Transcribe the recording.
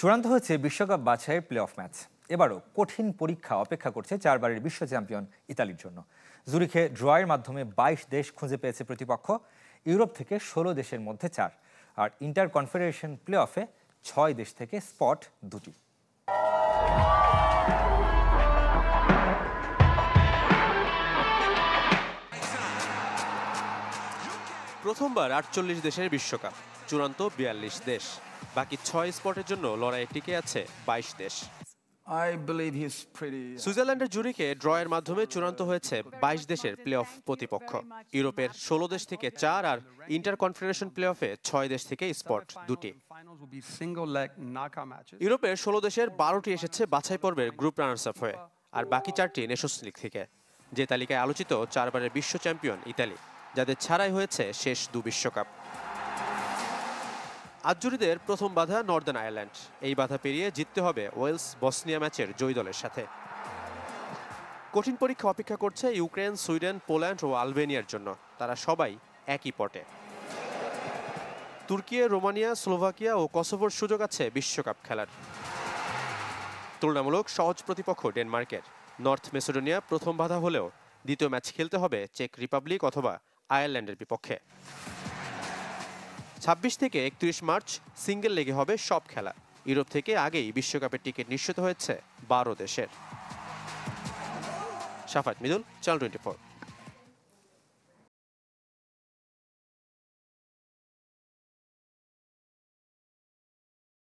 চূড়ান্ত হয়েছে বিশ্বকাপ বাছাইয়ের প্লে অফ ম্যাচ। এবারও কঠিন পরীক্ষা অপেক্ষা করছে চারবারের বিশ্ব চ্যাম্পিয়ন ইতালির জন্য। জুরিখে ড্রয়ের মাধ্যমে ২২ দেশ খুঁজে পেয়েছে প্রতিপক্ষ, ইউরোপ থেকে ১৬ দেশের মধ্যে ৪, আর ইন্টার কনফেডারেশন প্লে অফে ৬ দেশ থেকে স্পট ২টি। প্রথমবার ৪৮ দেশের বিশ্বকাপ, চূড়ান্ত ৪২ দেশ, বাকি ৬ স্পটের জন্য লড়াইয়ে টিকে আছে ২২ দেশ। সুইজারল্যান্ডের জুরিখে ড্রয়ের মাধ্যমে চূড়ান্ত হয়েছে ২২ দেশের প্লে অফ প্রতিপক্ষ, ইউরোপের ১৬ দেশ থেকে ৪ আর ইন্টার কনফেডারেশন প্লে অফে ৬ দেশ থেকে স্পট ২টি। ইউরোপের ১৬ দেশের ১২টি এসেছে বাছাই পর্বের গ্রুপ রানার্স আপ হয়ে, আর বাকি 4টি নেশনস লিগ থেকে। যে তালিকায় আলোচিত চারবারের বিশ্ব চ্যাম্পিয়ন ইতালি, যাদের ছাড়াই হয়েছে শেষ ২ বিশ্বকাপ। আজজুরিদের প্রথম বাধা নর্দার্ন আয়ারল্যান্ড, এই বাধা পেরিয়ে জিততে হবে ওয়েলস বসনিয়া ম্যাচের জয়ী দলের সাথে। কঠিন পরীক্ষা অপেক্ষা করছে ইউক্রেন, সুইডেন, পোল্যান্ড ও আলবেনিয়ার জন্য, তারা সবাই একই পটে। তুর্কি, রোমানিয়া, স্লোভাকিয়া ও কসোভোর সুযোগ আছে বিশ্বকাপ খেলার। তুলনামূলক সহজ প্রতিপক্ষ ডেনমার্কের। নর্থ মেসিডোনিয়া প্রথম বাধা হলেও দ্বিতীয় ম্যাচ খেলতে হবে চেক রিপাবলিক অথবা আয়ারল্যান্ডের বিপক্ষে। ২৬ থেকে ৩১ মার্চ সিঙ্গেল লেগে হবে সব খেলা। ইউরোপ থেকে আগেই বিশ্বকাপের টিকিট নিশ্চিত হয়েছে ১২ দেশের। শাফাত মিদুল, চ্যানেল 24।